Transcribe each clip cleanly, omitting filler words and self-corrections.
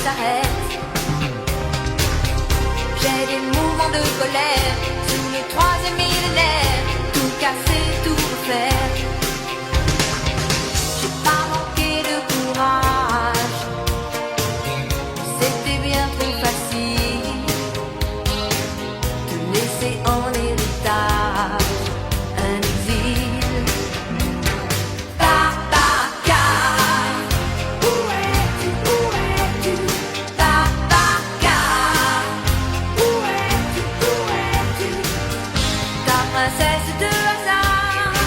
s'arrête. J'ai des mouvements de colère sous le troisième millénaire, tout casser, tout refaire. J'ai pas manqué de courage, c'était bien trop facile de laisser en héritage un exil. Babacar, où es-tu, Babacar, où es-tu, ta princesse de hasard?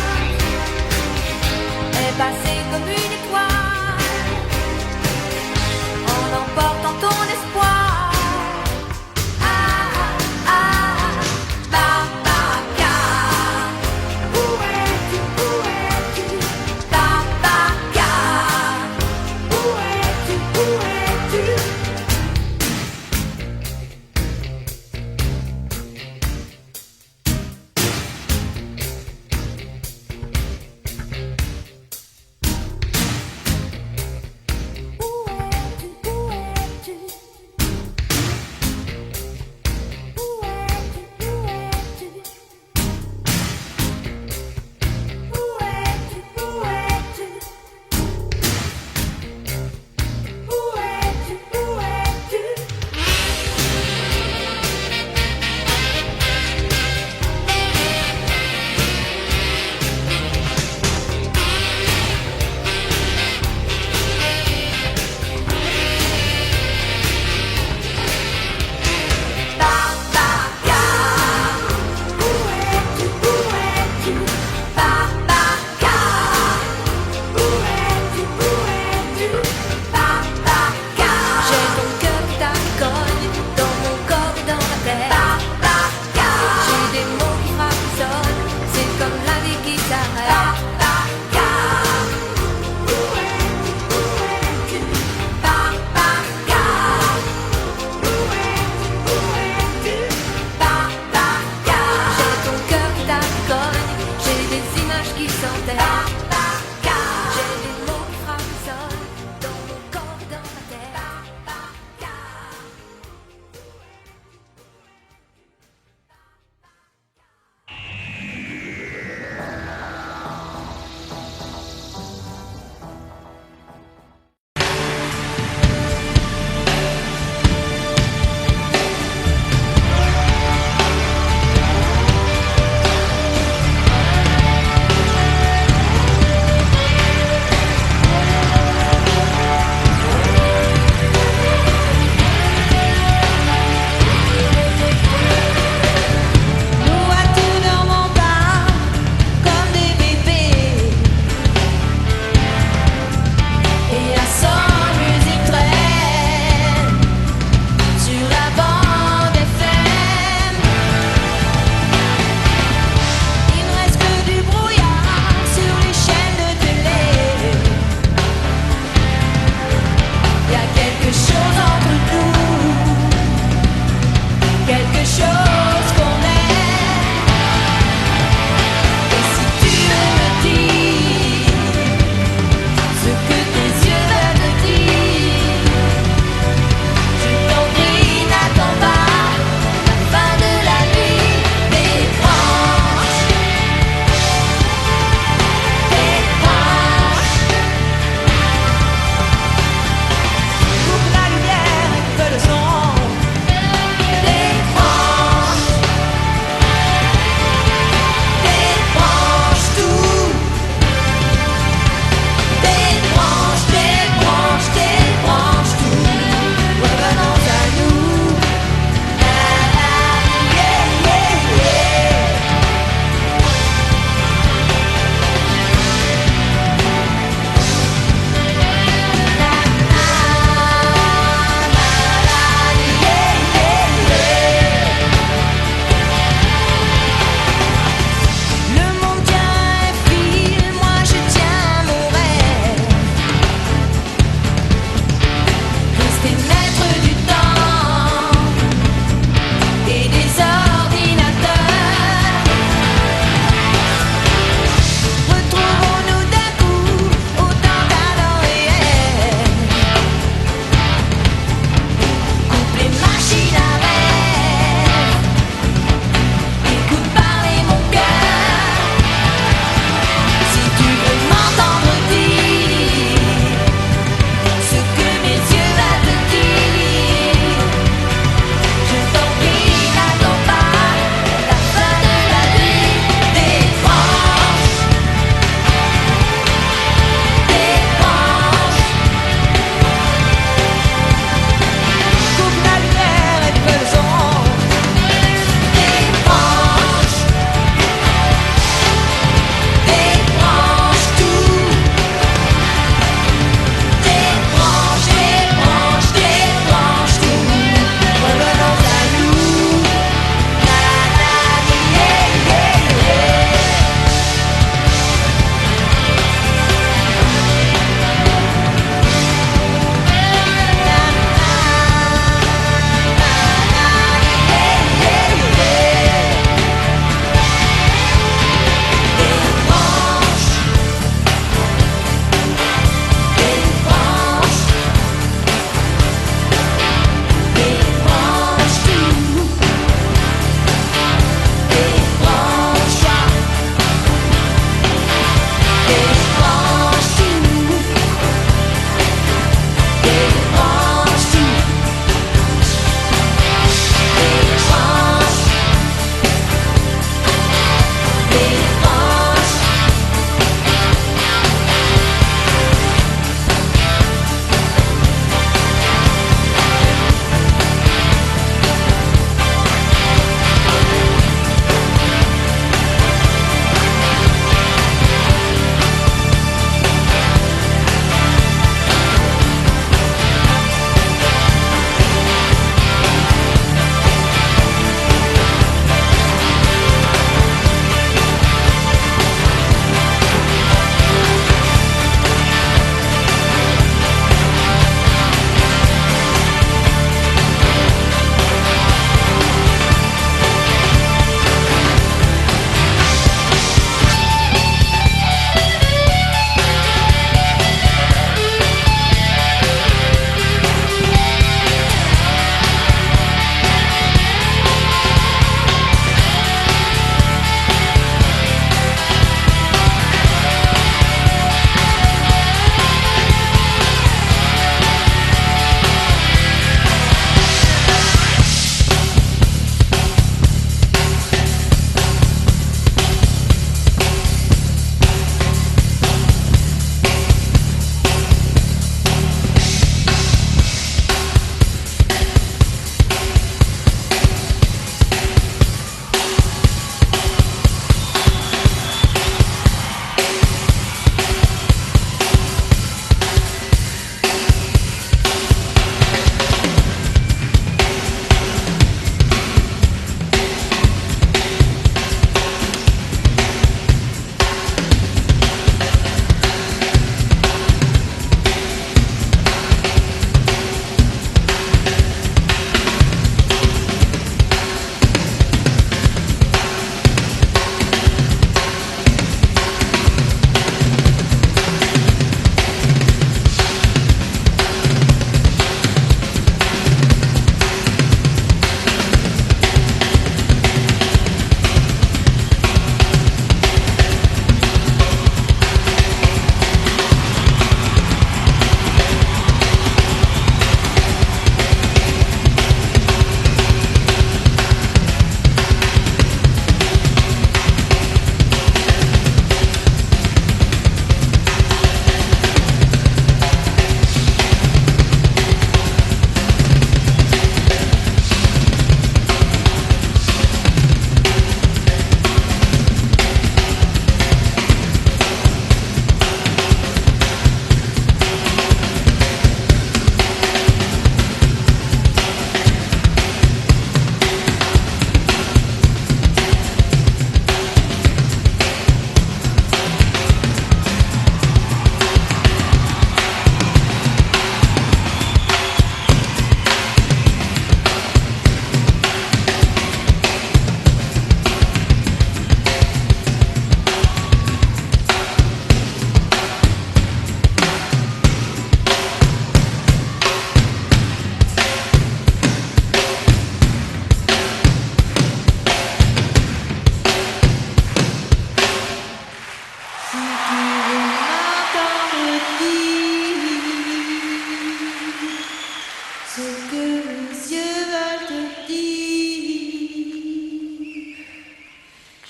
que mes yeux veulent te dire.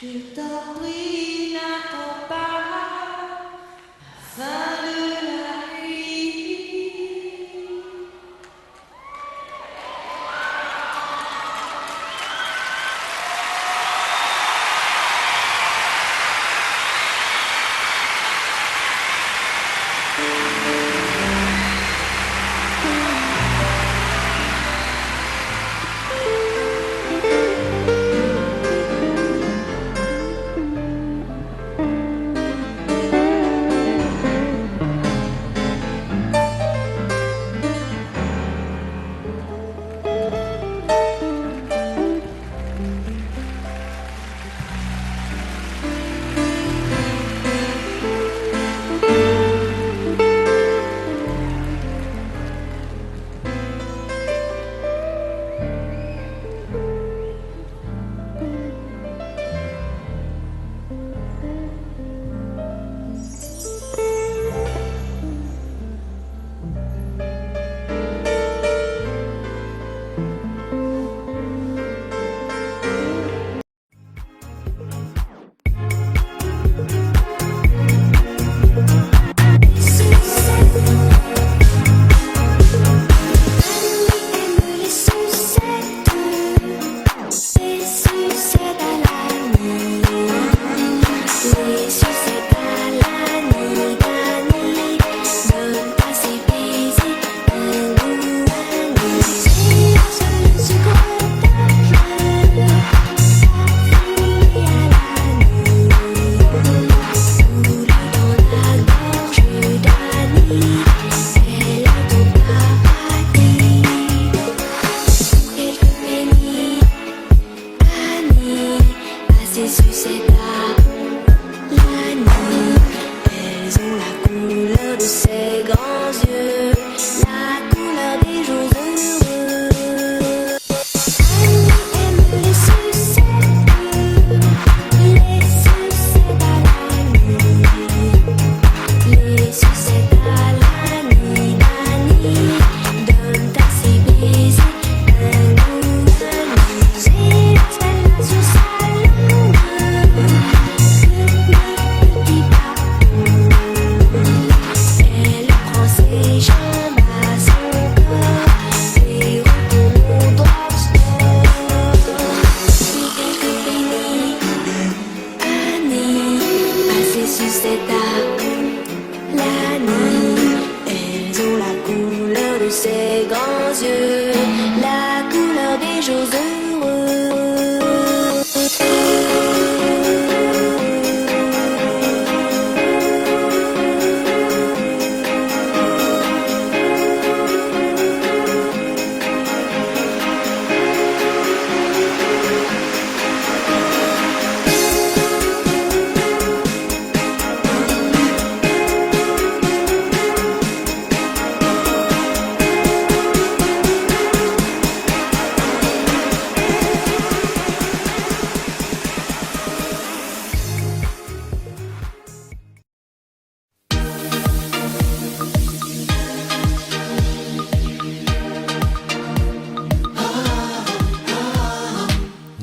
Je t'en prie, n'attends pas la fin de la nuit.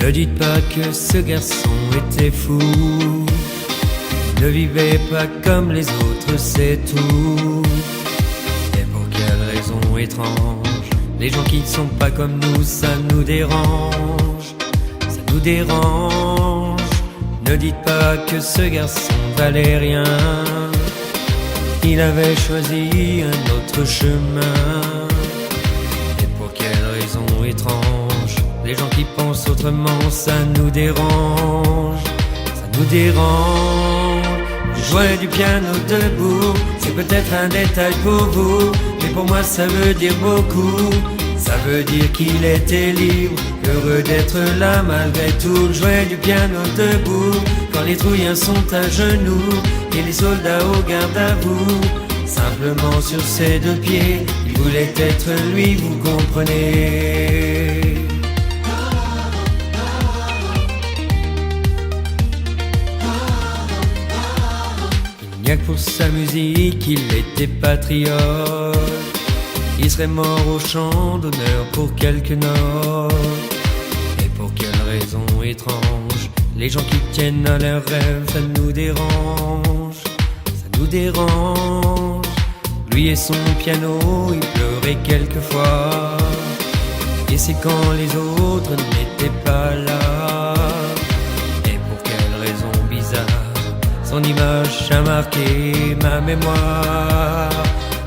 Ne dites pas que ce garçon était fou. Il ne vivait pas comme les autres, c'est tout. Et pour quelle raison étrange, les gens qui ne sont pas comme nous, ça nous dérange. Ça nous dérange. Ne dites pas que ce garçon valait rien. Il avait choisi un autre chemin. Et pour quelle raison étrange, les gens qui pensent autrement, ça nous dérange. Ça nous dérange. Jouer du piano debout, c'est peut-être un détail pour vous, mais pour moi ça veut dire beaucoup. Ça veut dire qu'il était libre, heureux d'être là malgré tout. Jouer du piano debout, quand les trouillards sont à genoux et les soldats au garde à vous. Simplement sur ses deux pieds, il voulait être lui, vous comprenez. Il n'y a que pour sa musique, il était patriote. il serait mort au champ d'honneur pour quelques notes. Et pour quelle raison étrange, les gens qui tiennent à leurs rêves, ça nous dérange, ça nous dérange. Lui et son piano, il pleurait quelquefois, et c'est quand les autres n'étaient pas là. Et pour quelle raison bizarre, son image a marqué ma mémoire,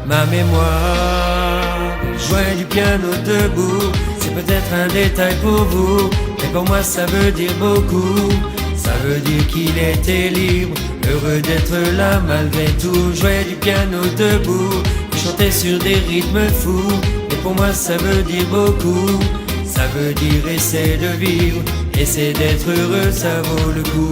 ma mémoire. Il jouait du piano debout, c'est peut-être un détail pour vous, mais pour moi ça veut dire beaucoup. Ça veut dire qu'il était libre, heureux d'être là malgré tout. Jouait du piano debout, il chantait sur des rythmes fous, et pour moi ça veut dire beaucoup. Ça veut dire essaie de vivre, essaie d'être heureux, ça vaut le coup.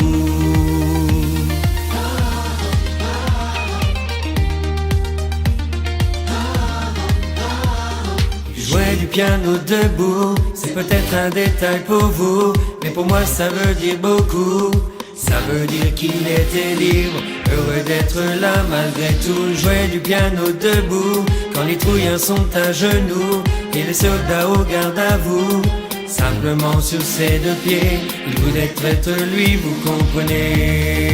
Jouer du piano debout, c'est peut-être un détail pour vous, mais pour moi ça veut dire beaucoup. Ça veut dire qu'il était libre, heureux d'être là malgré tout. Jouer du piano debout, quand les trouillards sont à genoux, et les soldats au garde à vous. Simplement sur ses deux pieds, il voulait être lui, vous comprenez.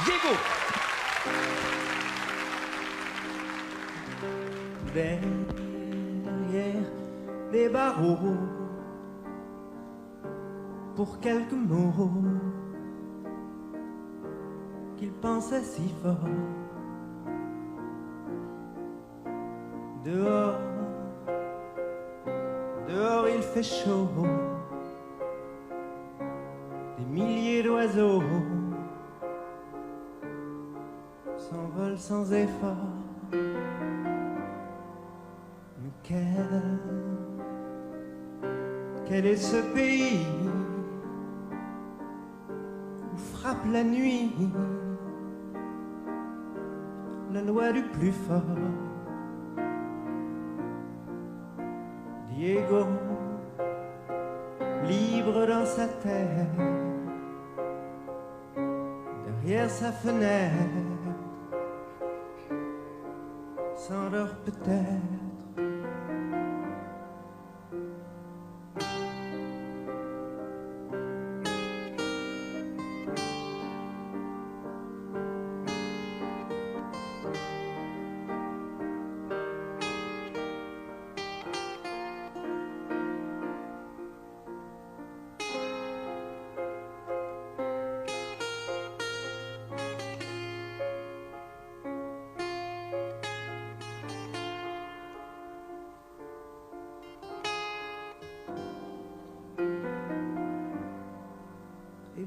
Diego. Derrière les barreaux, pour quelques mots qu'il pensait si fort. Dehors, dehors il fait chaud, des milliers d'oiseaux s'envolent sans effort. Mais quel est ce pays où frappe la nuit la loi du plus fort? Diego, libre dans sa terre, derrière sa fenêtre, s'endort peut-être. Et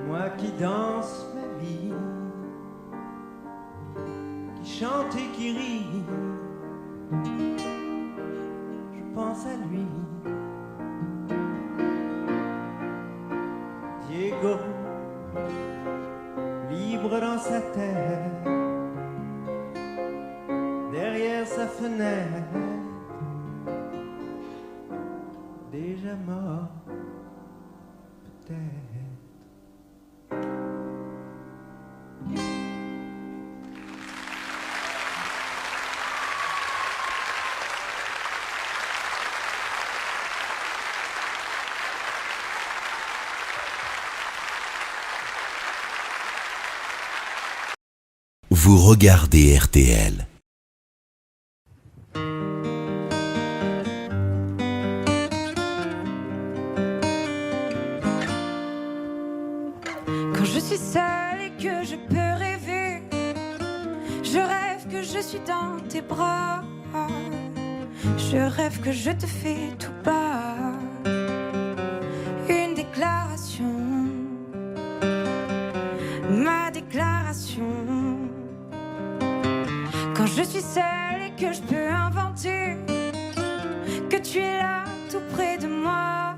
moi qui danse ma vie, qui chante et qui rit, je pense à lui. Diego, libre dans sa terre, derrière sa fenêtre, déjà mort peut-être. Vous regardez RTL. Quand je suis seule et que je peux rêver, je rêve que je suis dans tes bras. Je rêve que je te fais tout bas une déclaration, ma déclaration. Quand je suis seule et que je peux inventer que tu es là tout près de moi,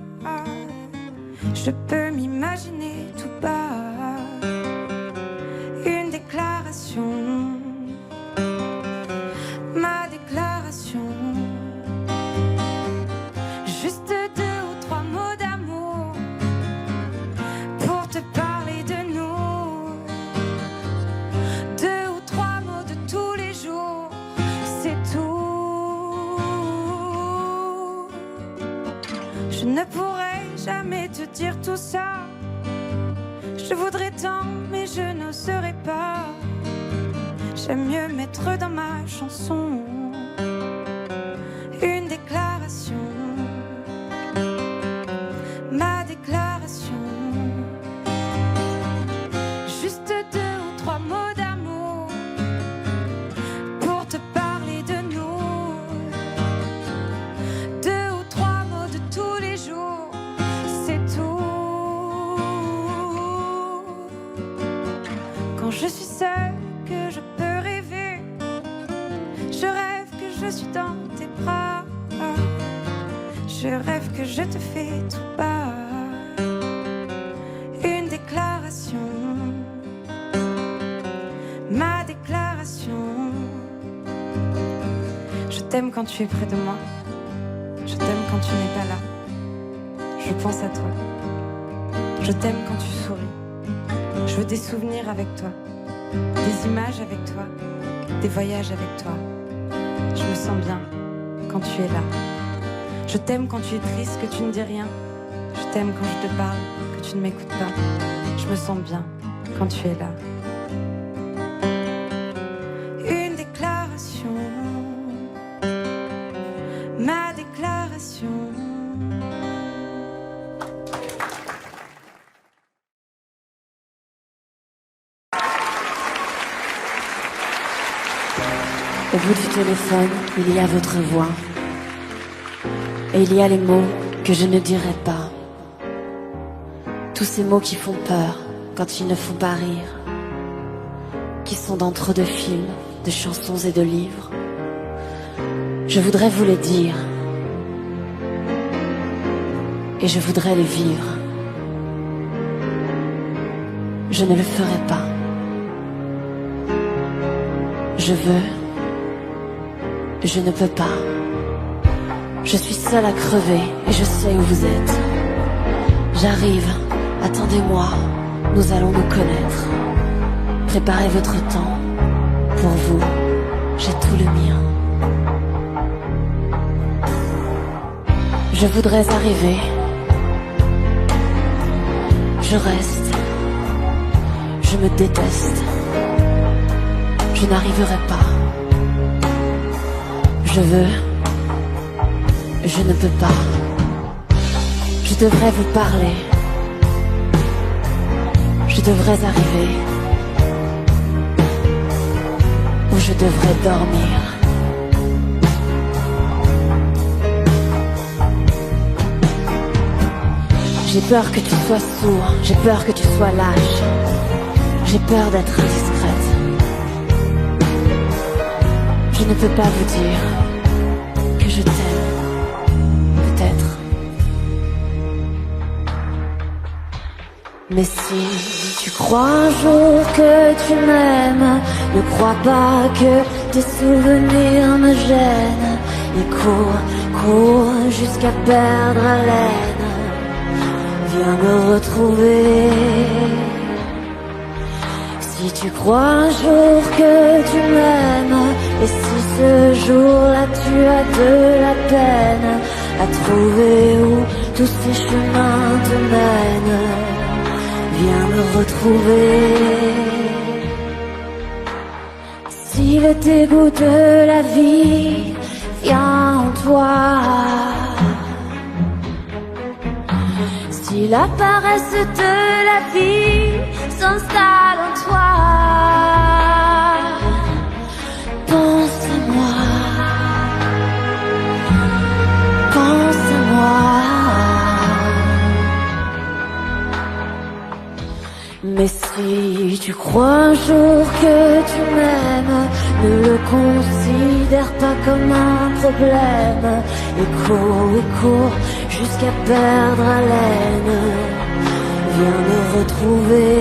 je peux m'imaginer tout bas déclaration, ma déclaration. Juste 2 ou 3 mots d'amour pour te parler de nous. 2 ou 3 mots de tous les jours, c'est tout. Je ne pourrai jamais te dire tout ça. Je voudrais tant, mais je n'oserais pas. J'aime mieux mettre dans ma chanson une déclaration, ma déclaration. Juste 2 ou 3 mots d'amour pour te parler de nous. 2 ou 3 mots de tous les jours, c'est tout. Quand je suis seule, que je peux rêver, je rêve que je suis dans tes bras. Je rêve que je te fais tout bas une déclaration, ma déclaration. Je t'aime quand tu es près de moi, je t'aime quand tu n'es pas là. Je pense à toi, je t'aime quand tu souris. Je veux des souvenirs avec toi, des images avec toi, des voyages avec toi. Je me sens bien quand tu es là. Je t'aime quand tu es triste, que tu ne dis rien. Je t'aime quand je te parle, que tu ne m'écoutes pas. Je me sens bien quand tu es là. Une déclaration, ma déclaration. Au bout du téléphone, il y a votre voix. Et il y a les mots que je ne dirai pas. Tous ces mots qui font peur quand ils ne font pas rire. Qui sont dans trop de films, de chansons et de livres. Je voudrais vous les dire. Et je voudrais les vivre. Je ne le ferai pas. Je veux. Je ne peux pas. Je suis seule à crever et je sais où vous êtes. J'arrive, attendez-moi, nous allons nous connaître. Préparez votre temps. Pour vous, j'ai tout le mien. Je voudrais arriver. Je reste. Je me déteste. Je n'arriverai pas. Je veux, je ne peux pas. Je devrais vous parler. Je devrais arriver. Ou je devrais dormir. J'ai peur que tu sois sourd, j'ai peur que tu sois lâche. J'ai peur d'être indiscrète. Je ne peux pas vous dire que je t'aime, peut-être. Mais si tu crois un jour que tu m'aimes, ne crois pas que tes souvenirs me gênent. Et cours, cours jusqu'à perdre haleine. Viens me retrouver. Si tu crois un jour que tu m'aimes, et si ce jour-là tu as de la peine à trouver où tous ces chemins te mènent, viens me retrouver. Si le dégoût de la vie vient en toi, si la paresse de la vie s'installe en toi, pense à moi, pense à moi. Mais si tu crois un jour que tu m'aimes, ne le considère pas comme un problème. Et cours jusqu'à perdre haleine. Viens me retrouver.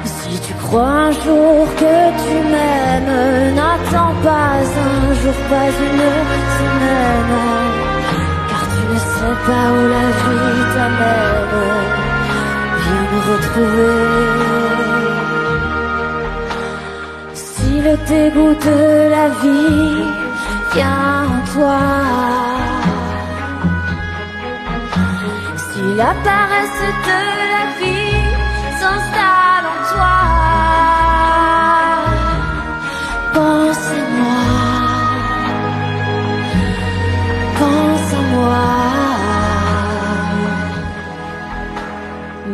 Si Si tu crois un jour que tu m'aimes, n'attends pas un jour, pas une semaine, car tu ne sais pas où la vie t'amène. Viens me retrouver. Si le dégoût de la vie vient en toi, si la paresse de la vie s'installe en toi, pense à moi, pense à moi.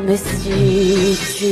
Mais si tu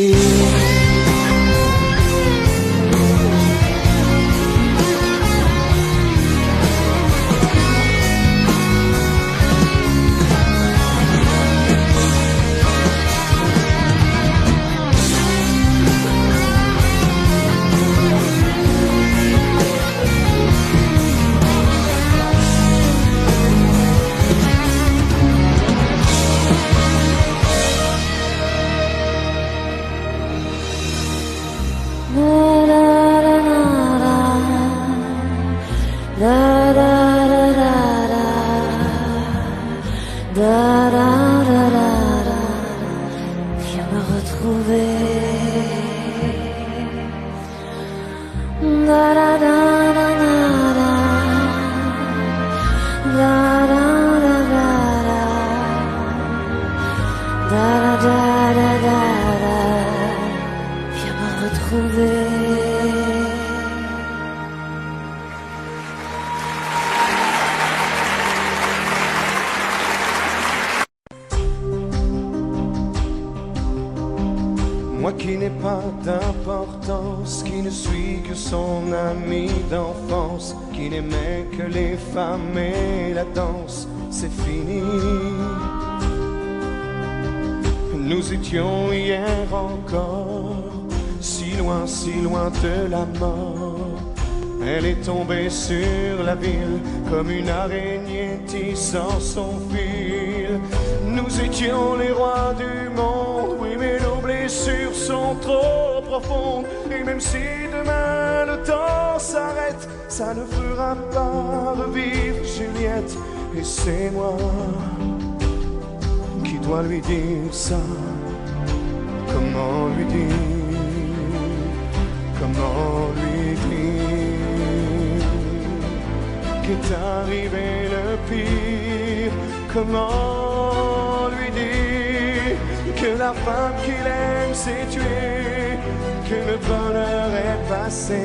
viens me retrouver. Viens me retrouver. Moi qui n'ai pas d'importance, qui ne suis que son ami d'enfance, qui n'aimait que les femmes et la danse, c'est fini. Nous étions hier encore si loin de la mort. Elle est tombée sur la ville comme une araignée tissant son fil. Nous étions les rois du monde, oui, mais nos blessures sont trop profondes. Et même si demain le temps s'arrête, ça ne fera pas revivre Juliette. Et c'est moi qui dois lui dire ça. Comment lui dire? Comment lui dire qu'est arrivé le pire? Comment lui dire que la femme qu'il aime s'est tuée, que le bonheur est passé,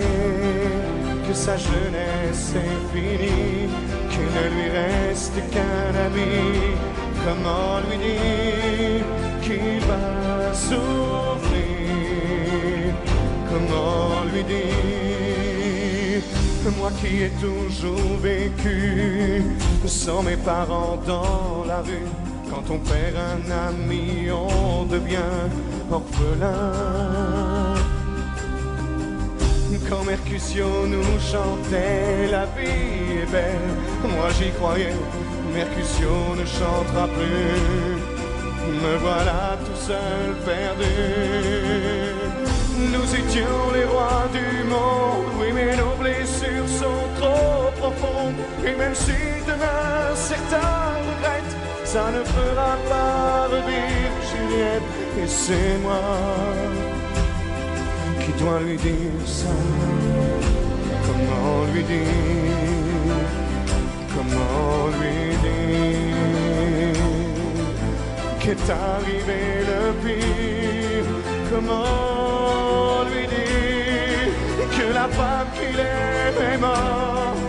que sa jeunesse est finie, qu'il ne lui reste qu'un ami? Comment lui dire qu'il va souffrir? Comment lui dire, moi qui ai toujours vécu sans mes parents dans la rue? Quand on perd un ami, on devient orphelin. Quand Mercutio nous chantait la vie est belle, moi j'y croyais, Mercutio ne chantera plus. Me voilà tout seul perdu. Nous étions les rois du monde, oui, mais nos blessures sont trop profondes. Et même si demain certains regrettent, ça ne fera pas revivre Juliette. Et c'est moi qui dois lui dire ça. Comment lui dire? Comment lui dire qu'est arrivé le pire? Comment lui dire que la femme qu'il aime est morte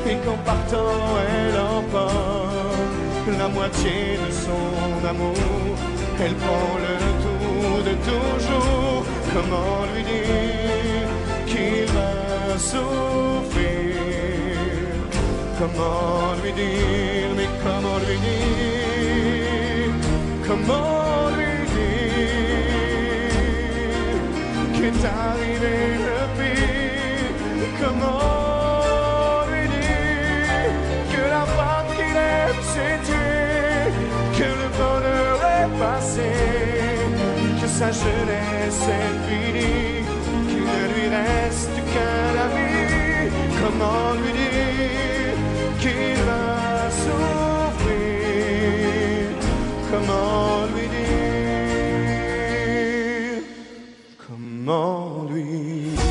et qu'en partant elle emporte la moitié de son amour? Elle prend le tour de toujours. Comment lui dire qu'il va souffrir? Comment lui dire? Mais comment lui dire? Comment lui dire qu'est arrivé le pire? Comment lui dire que la femme qu'il aime s'est tuée, que le bonheur est passé, que sa jeunesse est finie, qu'il ne lui reste qu'un ami. Comment lui dire qu'il va souffrir? Comment lui dire? Comment lui dire?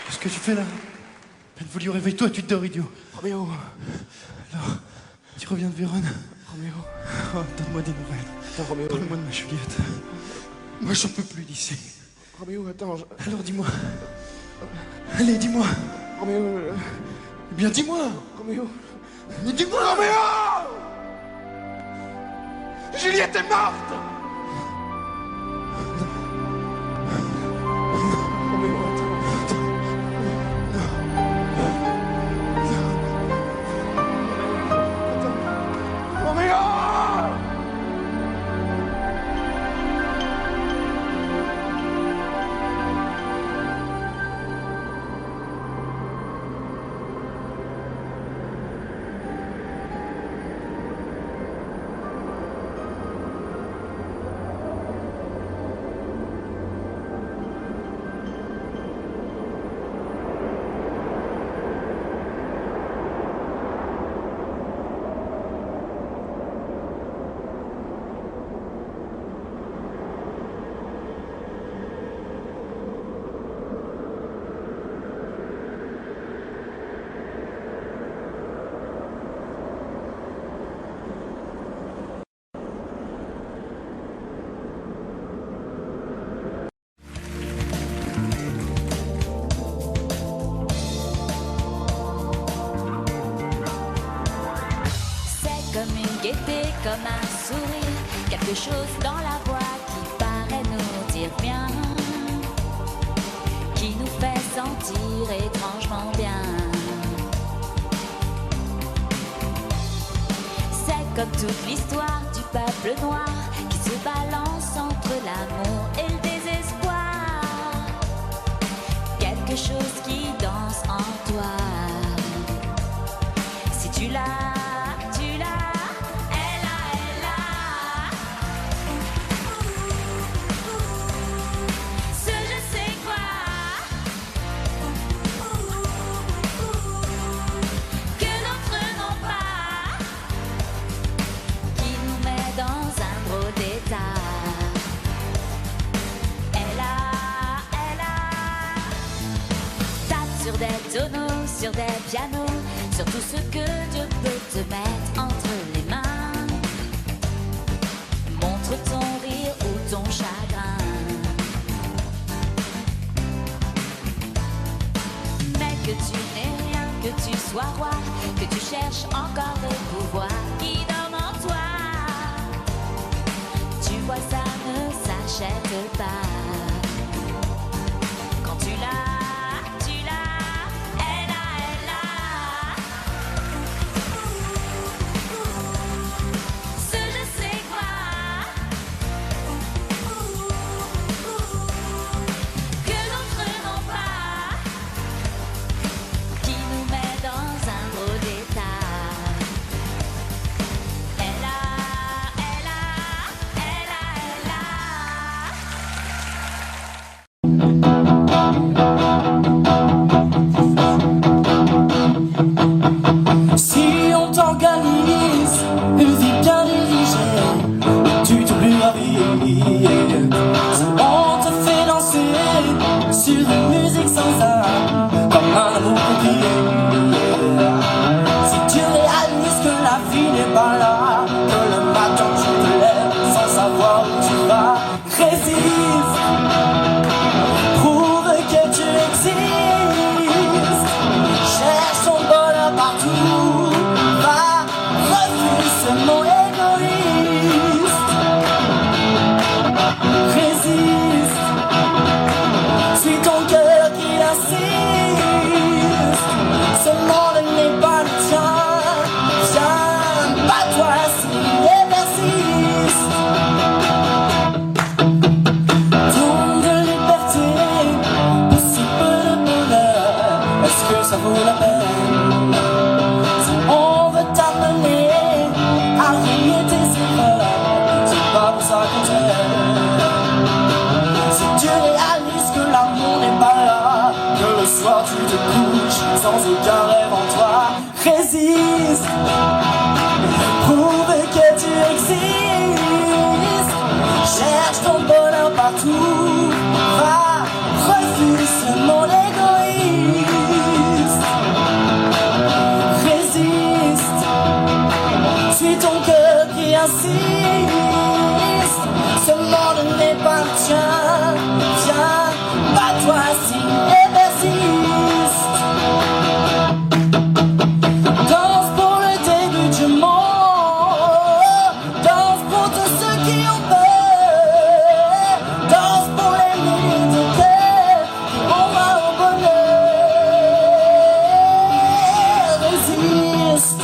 Qu'est-ce que tu fais là? Peine voulu, réveille-toi, tu dors, idiot. Roméo, Alors, tu reviens de Vérone? Roméo, Oh, donne-moi des nouvelles. attends, Roméo. Parle-moi de ma Juliette. Moi, j'en peux plus d'ici. Roméo, attends, Alors, dis-moi. Allez, dis-moi. Roméo, Eh bien, dis-moi. Roméo, Mais dis-moi. Roméo! Juliette est morte! Roméo, attends. Roméo! Comme une gaieté, comme un sourire, quelque chose dans la voix qui paraît nous dire bien, qui nous fait sentir étrangement bien. C'est comme toute l'histoire du peuple noir qui se balance entre l'amour et le désespoir. Quelque chose qui danse en toi. Si tu l'as, sur des pianos, sur tout ce que Dieu peut te mettre entre les mains. Montre ton rire ou ton chagrin. Mais que tu n'aies rien, que tu sois roi, que tu cherches encore des pouvoirs qui dorment en toi. Tu vois, ça ne s'achète pas. Quand tu l'as, Cherche ton bonheur partout. mot égoïste. Résiste, suis ton cœur qui insiste. Ce monde n'est pas le tien. Viens, bats-toi si et persiste. Tourne de liberté, pour si peu de bonheur, est-ce que ça vaut la peine? Si on veut t'amener à renier tes erreurs, c'est pas pour ça qu'on t'aime. Si tu réalises que l'amour n'est pas là, que le soir tu te couches sans aucun rêve en toi, résiste, prouve que tu existes. Cherche ton bonheur partout, va, refuse ce monde égoïste. Résiste, suis ton cœur qui insiste. Ce monde n'est pas le tien. Viens, bats-toi si et persiste. Danse pour le début du monde. Danse pour tous ceux qui ont peur. Danse pour les milliers de cœurs qui vont voir au bonheur. Résiste,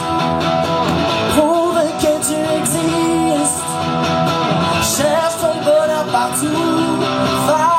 prouve que tu existes. Cherche ton bonheur partout, va,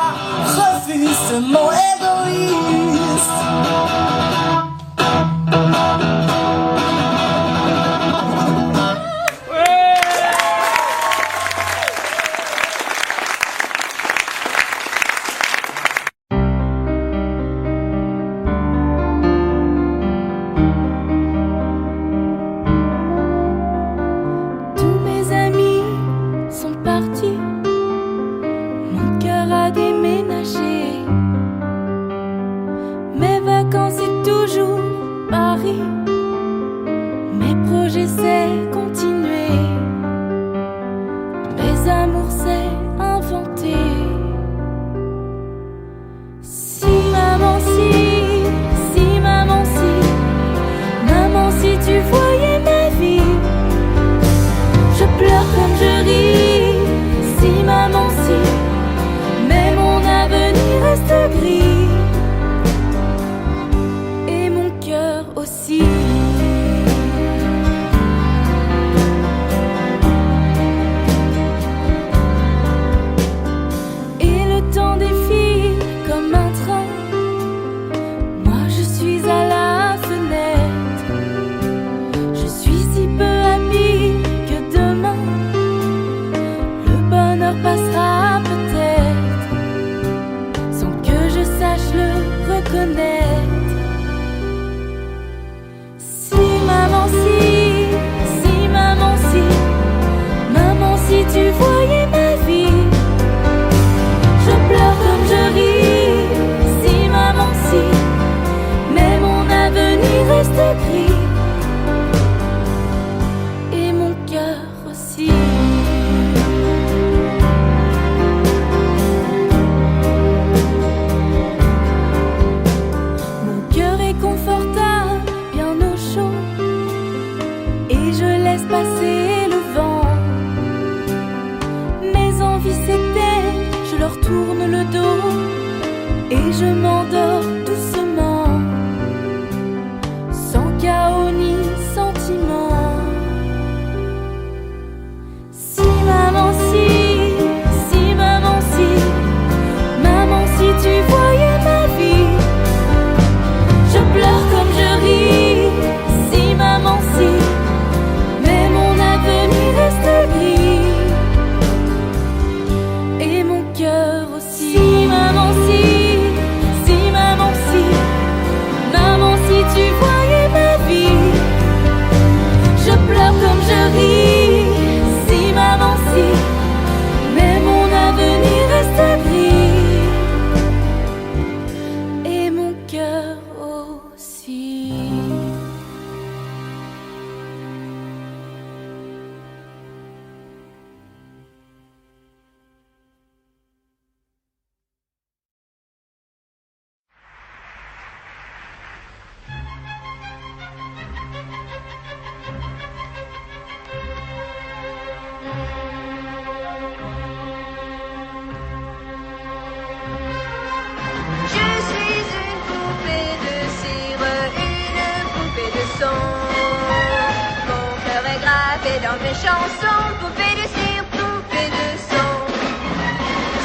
chansons, poupée de cire, poupée de son.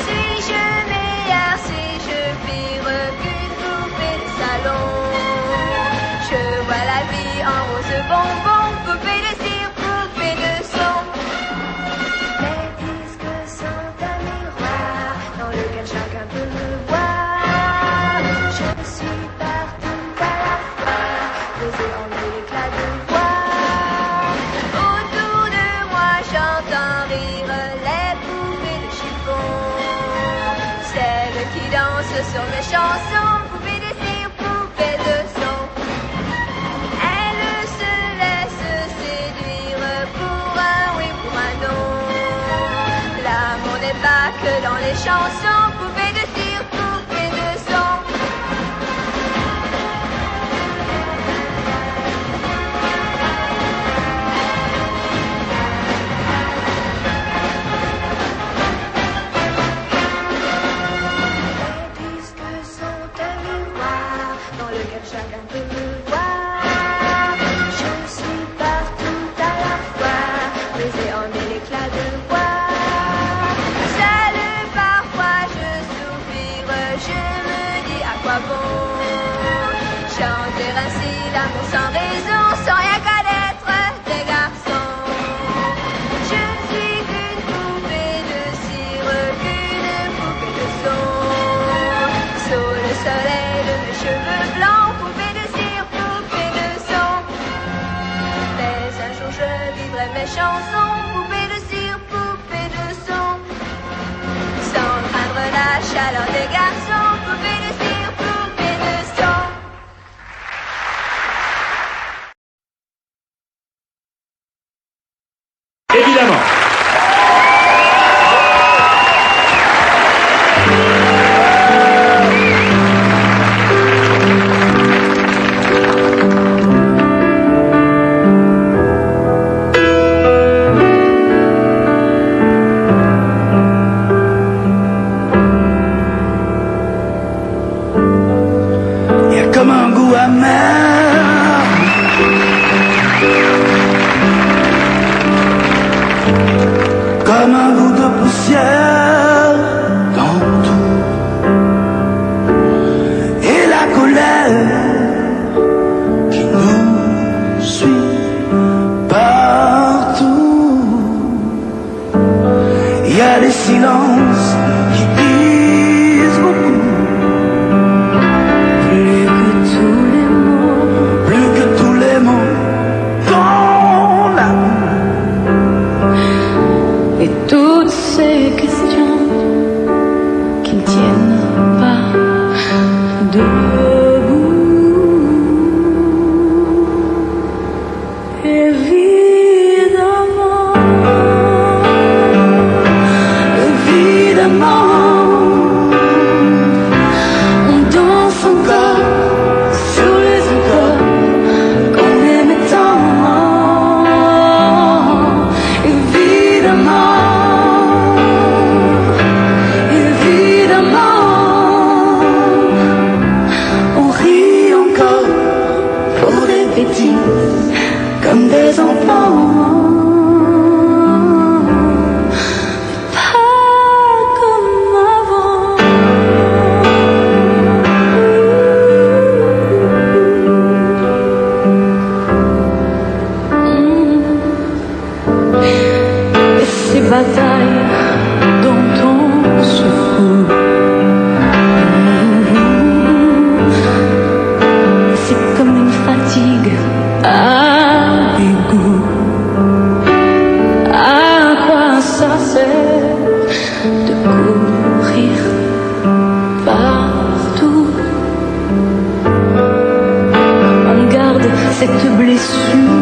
Suis-je meilleure, suis-je pire qu'une poupée de salon? Je vois la vie en rose bonbon, poupée de cire, poupée de son. Les disques sont un miroir dans lequel chacun peut me voir. Je suis partout à la fois, posée en mille éclats de voix. Autour de moi j'entends rire les poupées de chiffon, celles qui dansent sur mes chansons, poupées de cire, poupées de son. Elles se laissent séduire pour un oui, pour un non. L'amour n'est pas que dans les chansons, poupées de cire, poupées de son. Les disques sont un miroir dans lequel chacun peut me voir. Je suis partout à la fois, baisée en mille éclats de voix. Seule parfois je soupire, je me dis à quoi bon chanter ainsi l'amour sans raison, sans rien connaître des garçons. Je ne suis qu'une poupée de cire, qu'une poupée de son. Sous le soleil de mes cheveux blancs, poupée de cire, poupée de son. Mais un jour je vivrai mes chansons, poupée de cire, poupée de son. Sans craindre la chaleur des garçons, poupée de cire, poupée de son. Évidemment. Il y a comme un goût amer, comme un goût de poussière dans tout, et la colère qui nous suit partout. Il y a des silences qui disent beaucoup. Plus que tous les mots dans l'amour. Et toutes ces questions qui ne tiennent pas debout. Évidemment, évidemment, on danse encore sur les accords qu'on aimait tant. Évidemment, évidemment, on rit encore pour des bêtises comme des enfants. Pas comme avant. Et ces batailles dont on se fout, c'est comme une fatigue à dégoût. À quoi ça sert de courir partout? On garde cette blessure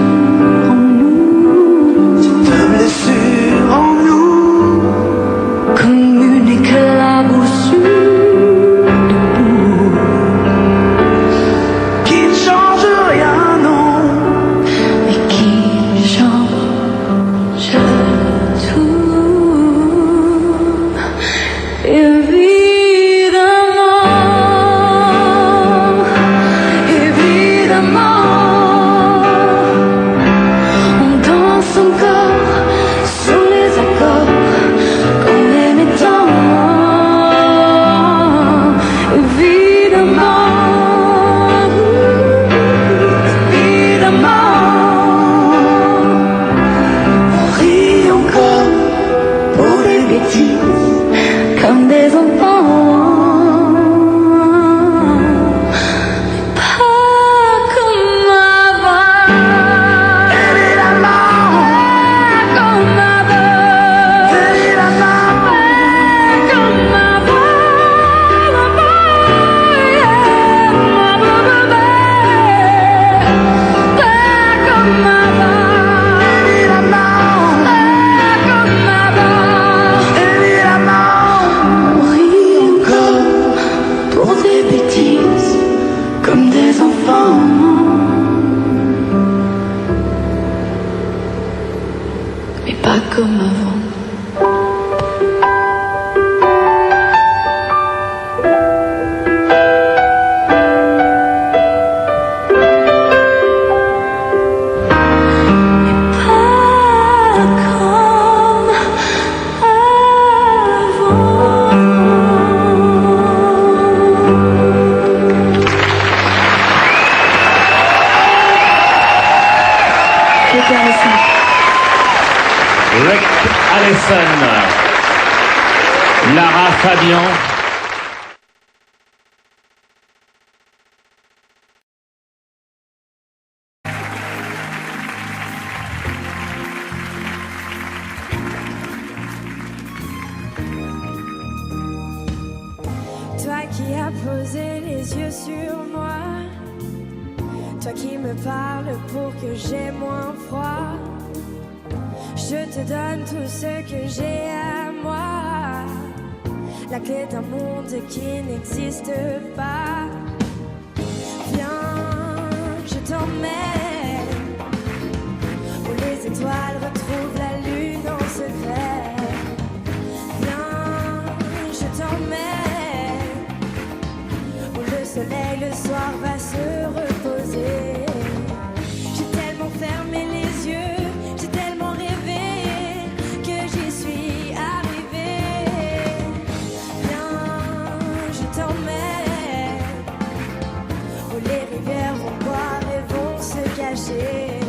en nous, Cette blessure en nous, comme une éclaboussure et pas comme avant. Rick Allison, Lara Fabian. Toi qui as posé les yeux sur moi, toi qui me parles pour que j'ai moins froid. Je te donne tout ce que j'ai à moi, la clé d'un monde qui n'existe pas. Viens, je t'emmène où les étoiles retrouvent la lune en secret. Viens, je t'emmène où le soleil le soir va se reposer. J'ai tellement fermé les yeux, j'ai tellement rêvé que j'y suis arrivée. Viens, je t'emmène où les rivières vont boire et vont se cacher.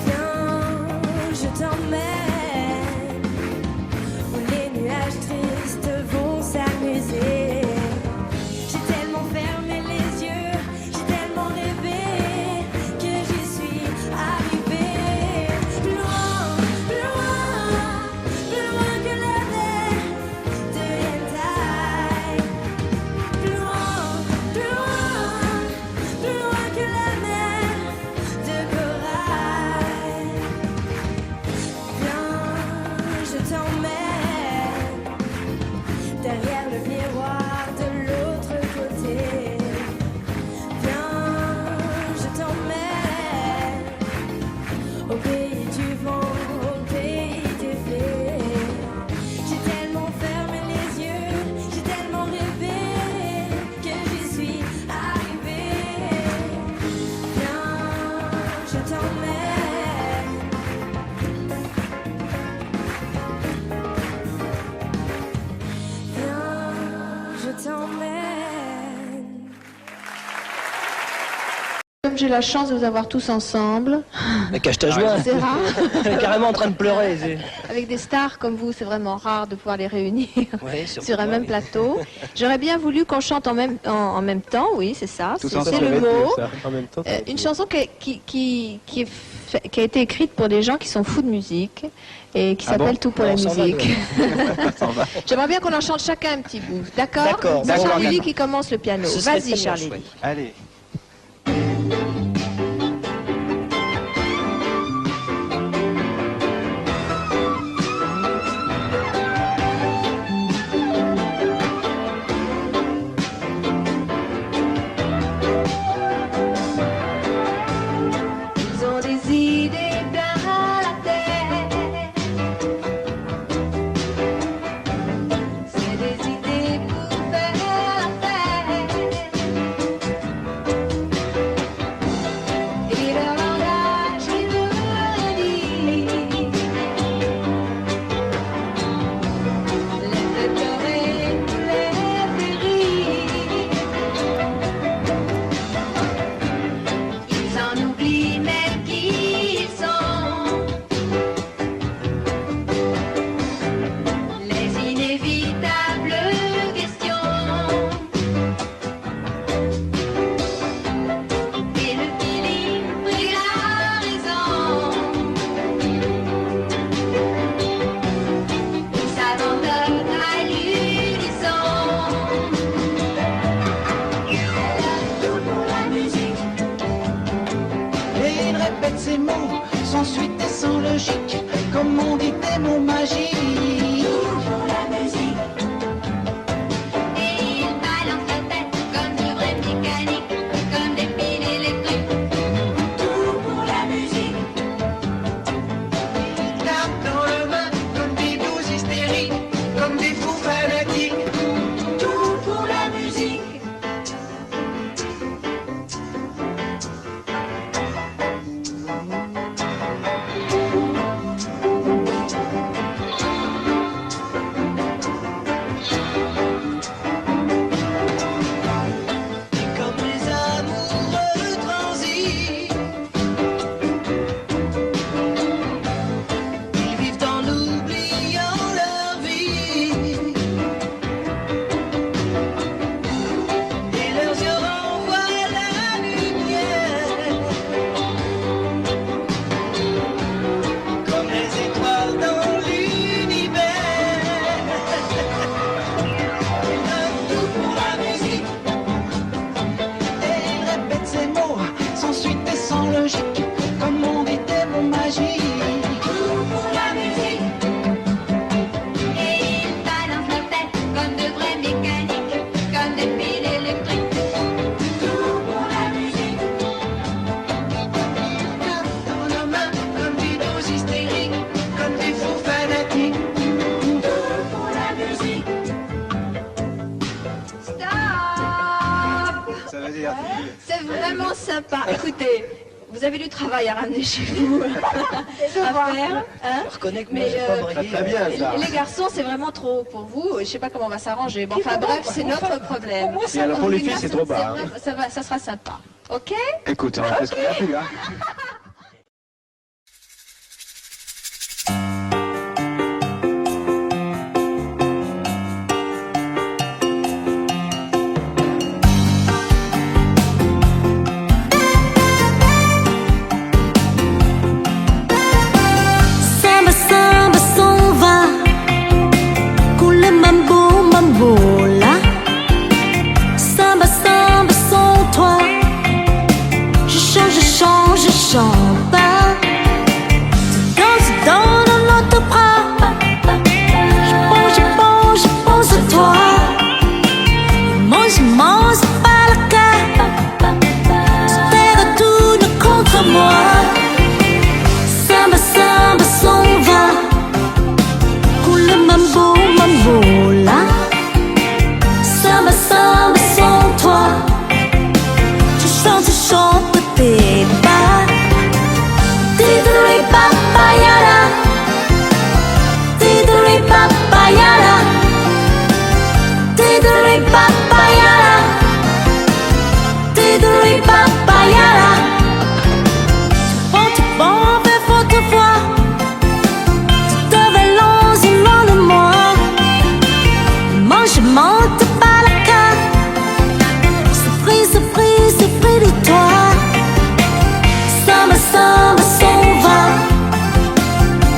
Viens, je t'emmène où les nuages tristes vont s'amuser. J'ai tellement fermé les yeux, j'ai tellement rêvé que j'y suis arrivée. Plus loin, plus loin, plus loin que la mer de Hentai. Plus loin, plus loin, plus loin que la mer de corail. Viens, je t'emmène derrière le miroir de l'autre côté. Viens, je t'emmène au pays du vent, au pays des fées. J'ai tellement fermé les yeux, j'ai tellement rêvé que j'y suis arrivée. Viens, je t'emmène. Viens, je t'emmène. Comme j'ai la chance de vous avoir tous ensemble, Mais cache ta joie. c'est rare. Elle est carrément en train de pleurer. Avec des stars comme vous, c'est vraiment rare de pouvoir les réunir Ouais, surtout sur un moi, même oui. plateau. J'aurais bien voulu qu'on chante en même temps, oui, c'est ça, Tous c'est ensemble, le ça va être mot. mieux, ça. En même temps, ça va être Une mieux. chanson qui a été écrite pour des gens qui sont fous de musique et qui Ah s'appelle bon Tout pour On la s'en va, musique. On s'en va. J'aimerais bien qu'on en chante chacun un petit bout, d'accord? D'accord, C'est d'accord, Charlie d'accord. qui commence le piano. Ce serait Vas-y, tellement Charlie. chouette. Allez. Ils ont des idées plein la tête. C'est des idées pour faire la fête. Et leur langage, ils nous le disent. Les fait pleurer, les fait rire. Ils en oublient même qui ils sont. Les inévitables questions. Et le feeling prit la raison. Ils s'abandonnent à l'unisson. Tout pour la musique. Et il répète ces mots sans suite et sans logique, comme on dit des mots magiques. Pour la musique. Et ils balancent la tête comme de vraies mécaniques, comme des piles électriques. Tout pour la musique. Car sympa. Écoutez, vous avez du travail à ramener chez vous à faire. Hein, Je reconnais que mais moi, j'ai pas brillé. Très bien, ça. les garçons, c'est vraiment trop pour vous. Je sais pas comment on va s'arranger. Bon, enfin bref, c'est notre problème. Et alors pour les filles, c'est trop bas. hein. Ça sera sympa. Ok? Écoute, on fait ce qu'on a pu, hein. Samba, samba, s'en va. Coule mambo, mambo, là. Samba, samba, sans toi. Je chante pas. Tu danses dans l'autre bras. Je pense à toi. Je mange pas la carte. Tu te retournes contre moi. Samba, samba, s'en va. Coule mambo, mambo, là. Samba, samba, sans toi. Tu chantes tes pas. Tidori papayara. Tidori papayara. Tidori papayara. Tidori papayara. Tu prends vers votre voix. Tu te relances loin de moi. Moi je monte pas la carte. C'est pris de toi. Samba, samba, s'en va.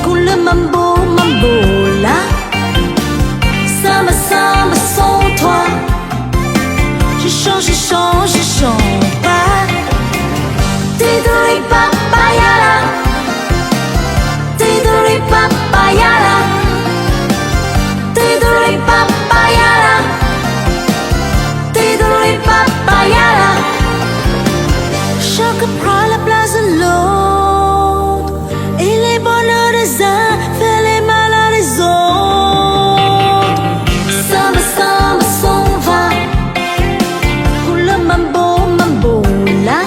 Coule mambo, mambo, là. Samba, samba, sans toi. Je chante pas. Tidori papayara. Tidori papayara. Tidori papayara. Tidori papayara. Chacun prend la place de l'autre. Et les bonheurs des uns fait les malheurs des autres. Samba, samba, s'en va. Coule mambo, mambo, là.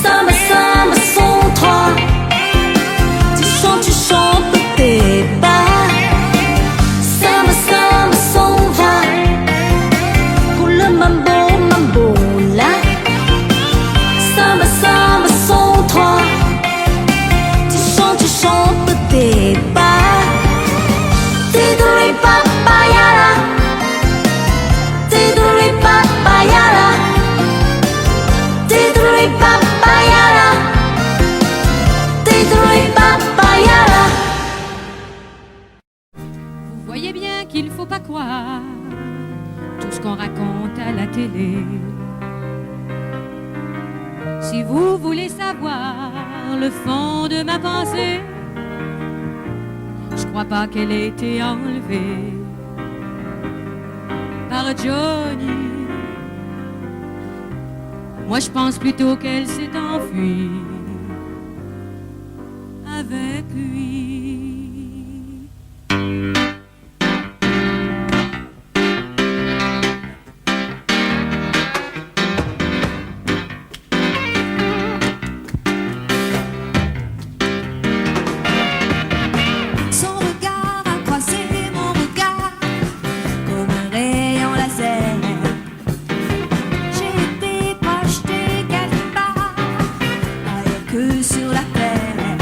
Samba, samba, sans toi. Tu chantes tes pas. Samba, samba, s'en va. Coule mambo, mambo, là. Samba, samba, sans toi. Tu chantes tes pas. Tidori papayara. Tidori papayara. Tidori papayara. Tidori papayara. Vous voyez bien qu'il faut pas croire tout ce qu'on raconte à la télé. Si vous voulez savoir le fond de ma pensée, je crois pas qu'elle ait été enlevée par Johnny. Moi je pense plutôt qu'elle s'est enfuie avec lui. Son regard a croisé mon regard comme un rayon laser. J'ai été projeté quelque part ailleurs que sur la terre.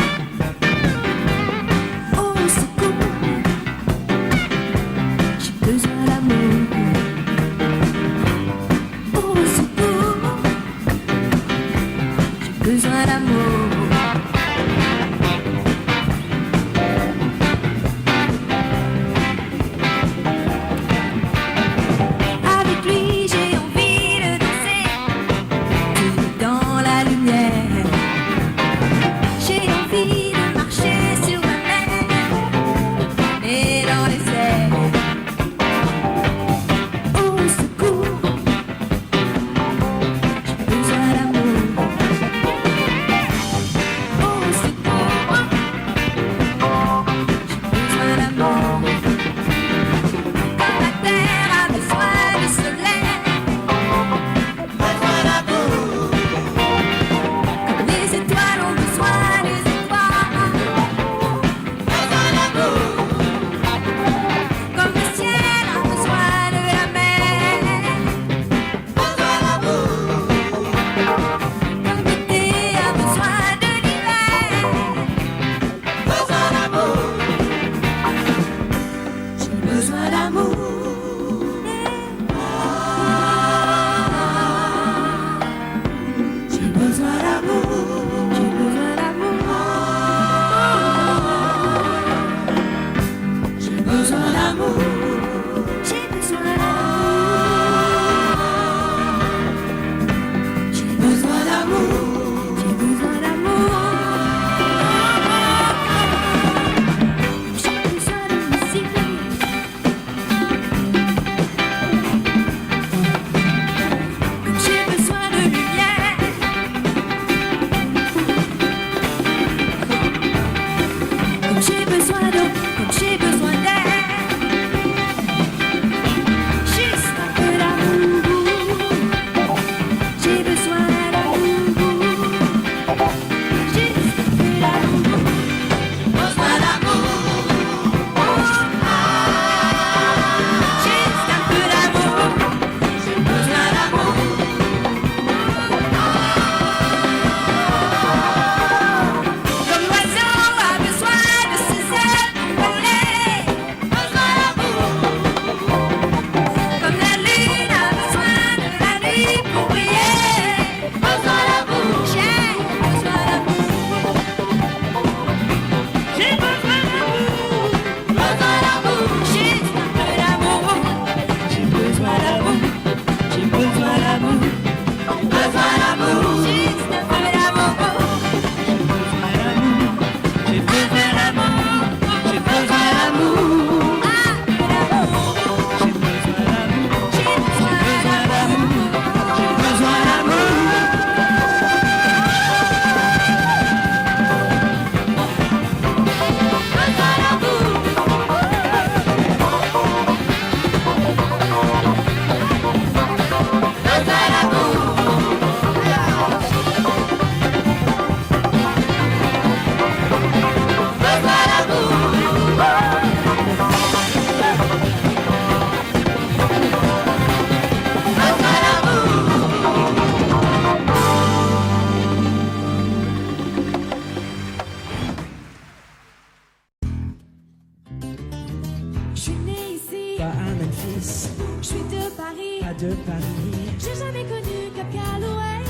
pas à Memphis. Je suis de Paris, Pas de Paris. j'ai jamais connu Cap Calloway.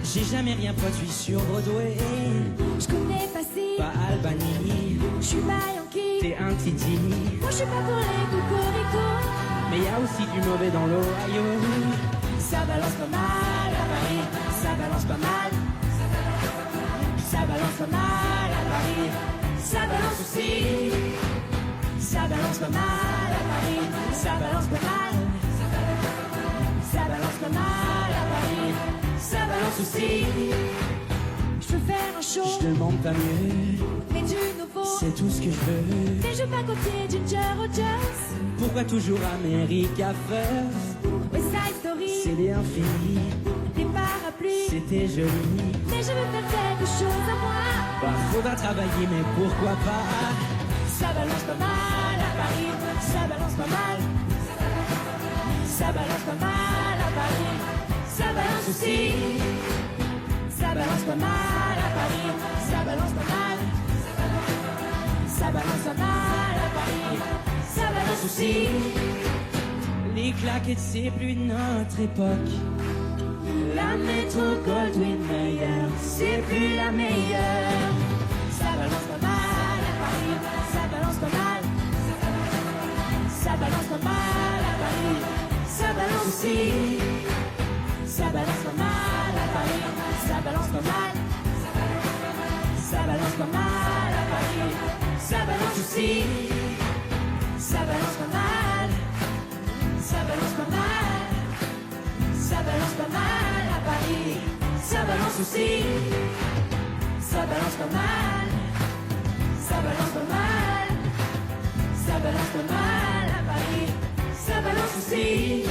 J'ai jamais rien produit sur Broadway. Je connais pas si, Pas Albanie. je suis pas Yankee. T'es un Titi. Moi je suis pas pour les cocoricots. Mais y a aussi du mauvais dans l'Ohio. Ça balance pas mal à Paris, ça balance pas mal. Ça balance pas mal à Paris, ça balance aussi. Ça balance pas mal à Paris, ça balance pas mal. Ça balance pas mal à Paris, ça balance aussi. Je veux faire un show, Je demande pas mieux. mais du nouveau. C'est tout ce que je veux. Mais je veux pas copier Ginger Rogers. Pourquoi toujours America First? West Side Story, C'est des infinis. des parapluies. C'était joli. Mais je veux faire quelque chose à moi. Bah, faudra travailler, mais pourquoi pas? Ça balance pas mal à Paris, ça balance pas mal. Ça balance pas mal à Paris, ça balance aussi. Ça balance pas mal à Paris, ça balance pas mal. Ça balance pas mal à Paris, ça balance aussi. Les claquettes, c'est plus de notre époque. La métro Goldwyn Mayer, c'est plus la meilleure. Ça balance pas mal à Paris, ça balance pas mal. Ça balance pas mal à Paris, ça balance aussi. Ça balance pas mal à Paris, ça balance pas mal. Ça balance pas mal à Paris, ça balance aussi. Ça balance pas mal, ça balance pas mal. Ça balance pas mal à Paris, ça balance aussi. Ça balance pas mal, ça balance pas mal. Ça balance pas mal à Paris, ça balance aussi.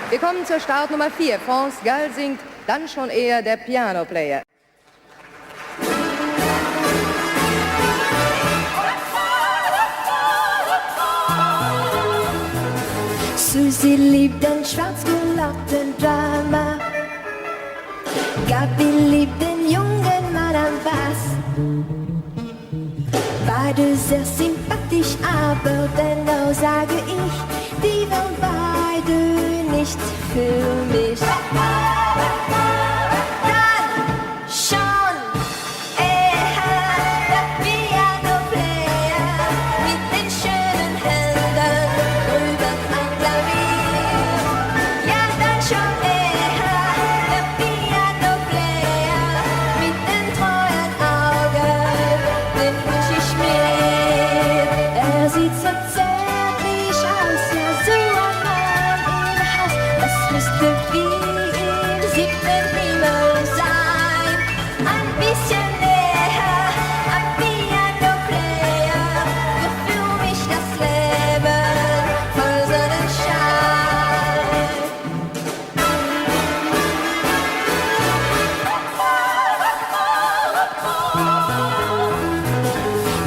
Wir kommen zur Startnummer 4. France Gall singt Dann schon eher der Pianoplayer. Susi liebt den schwarzgelockten Drama. Gabi liebt den jungen Mann am Bass. Beide sehr sympathisch, aber dennoch sage ich, die waren beide nicht für mich. Dann schon der Piano-Player mit den schönen Händen drüber am Klavier. Ja, dann schon der Piano-Player mit den treuen Augen, den wünsch ich mir. Er sieht so zärtlich aus, ja, so ein Mann im Haus. Das müsste wie im 7. Himmel sein. Ein bisschen näher am Piano-Player, wird für mich das Leben voll Sonnenschein.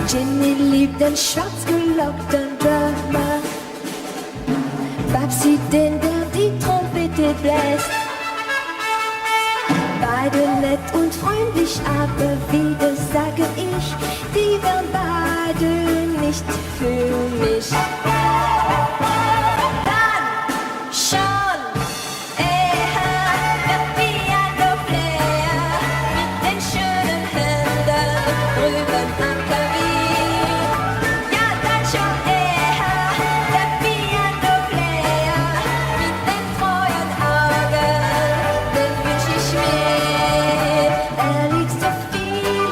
Jenny liebt den schwarzgelockten Drummer. Babsi den, der die Trompete bläst. Beide nett und freundlich, aber wieder sage ich, die wären beide nicht für mich. Dann schon der Piano-Player mit den schönen Händen drüben am Klavier. Ja, dann schon der Piano-Player mit den treuen Augen, den wünsch ich mir. Er liegt so viel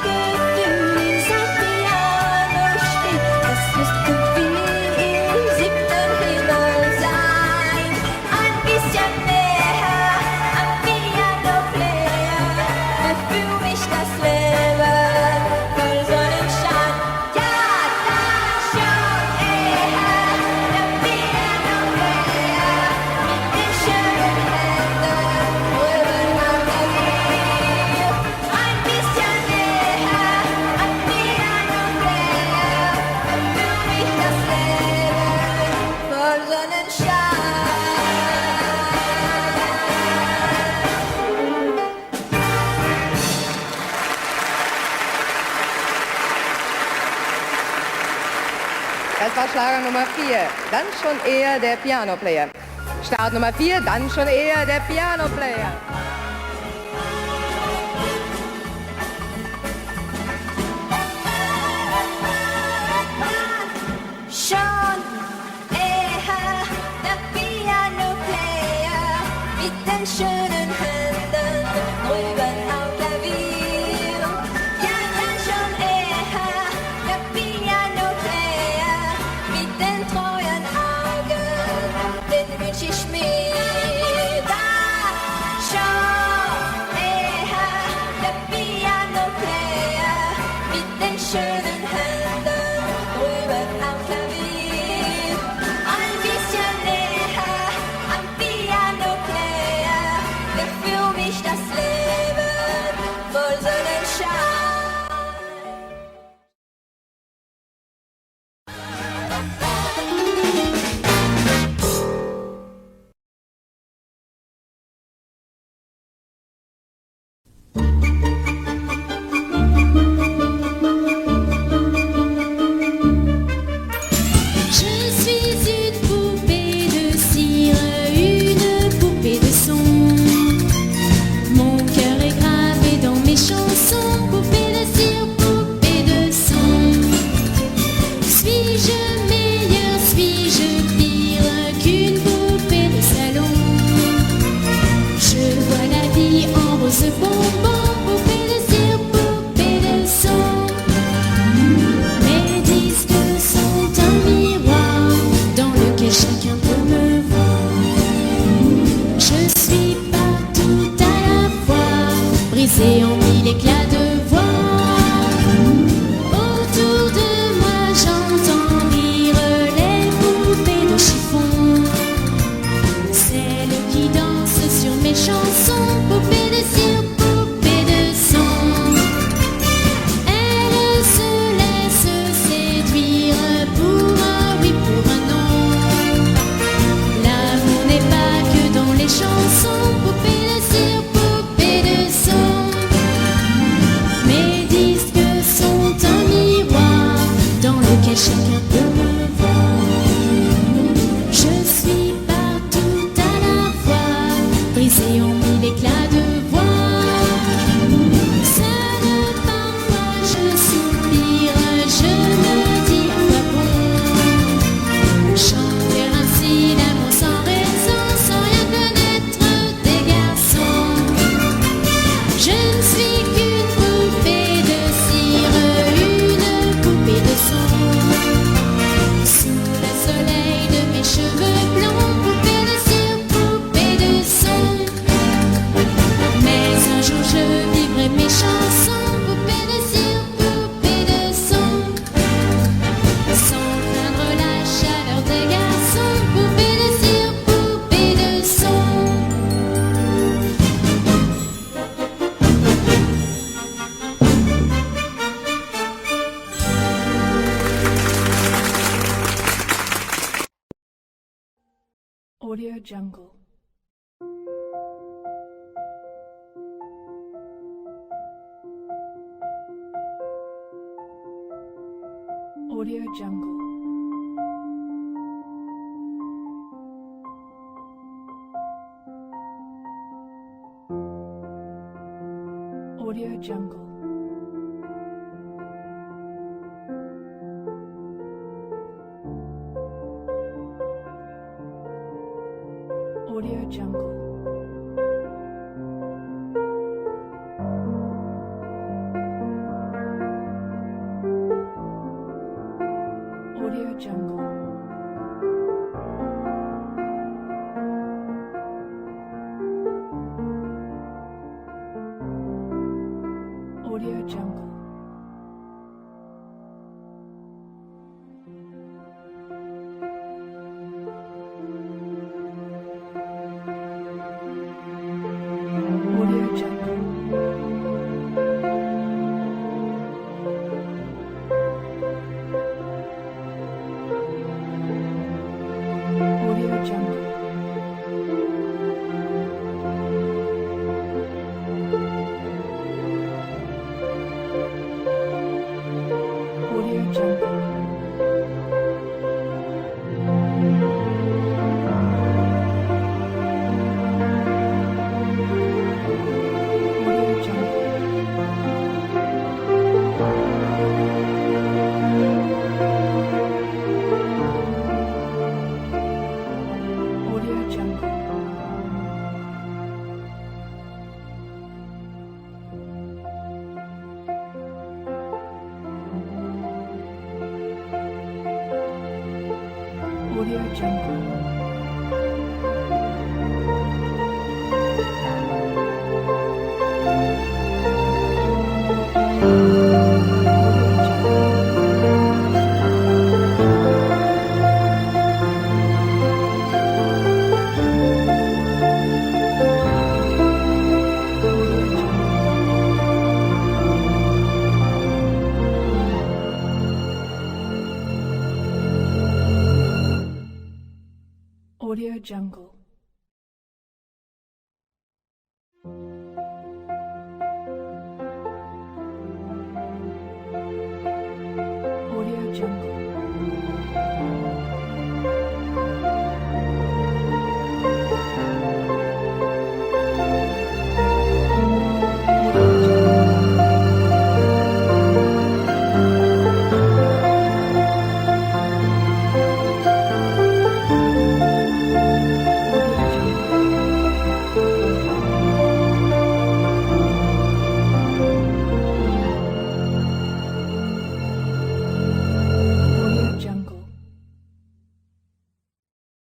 Das war Schlager Nummer 4. Dann schon eher der Piano-Player. Start Nummer 4, dann schon eher der Piano-Player. Schon eher der Piano-Player mit den schönen Händen drüben am Klavier. Ja, dann schon eher der Piano-Player mit den treuen Augen, den wünsch ich mir. Da schon eher der Piano-Player mit den schönen Händen drüben am Klavier. Ein bisschen näher am Piano-Player, der für mich das Leben voll Sonnenschein. Je suis une poupée de cire, une poupée de son. Mon cœur est gravé dans mes chansons. Poupée de cire, poupée de son. Suis-je meilleure, suis-je pire qu'une poupée de salon? Je vois la vie en rose bonbon. Poupée de cire, poupée de son. Mes disques sont un miroir dans lequel chacun peut me voir. Je suis partout à la fois, brisée en mille éclats de voix. Autour de moi j'entends rire les poupées de chiffon, celles qui dansent sur mes chansons. Poupées de cire, poupées de son. Elles se laissent séduire pour un oui, pour un non. L'amour n'est pas que dans les chansons. Poupées de cire, poupées de son. Mes disques sont un miroir dans lequel chacun peut me voir. Je suis partout à la fois, brisée en mille éclats de voix. Seule parfois je soupire, je me dis à quoi bon chanter ainsi l'amour sans raison, sans rien connaître des garçons. Je ne suis qu'une poupée de cire, une poupée de son. Sous le soleil de mes cheveux blonds, poupée de cire, poupée de son. Mais un jour je vivrai mes chansons. Poupée de cire, poupée de son. Sans craindre la chaleur des garçons. Poupée de cire, poupée de son. Audio Jungle. Audio Jungle. Audio Jungle. Audio Jungle. Audio Jungle. Audio Jungle. Audio Jungle. Audio Jungle. Audio Jungle. Audio Jungle. Audio Jungle. Audio Jungle.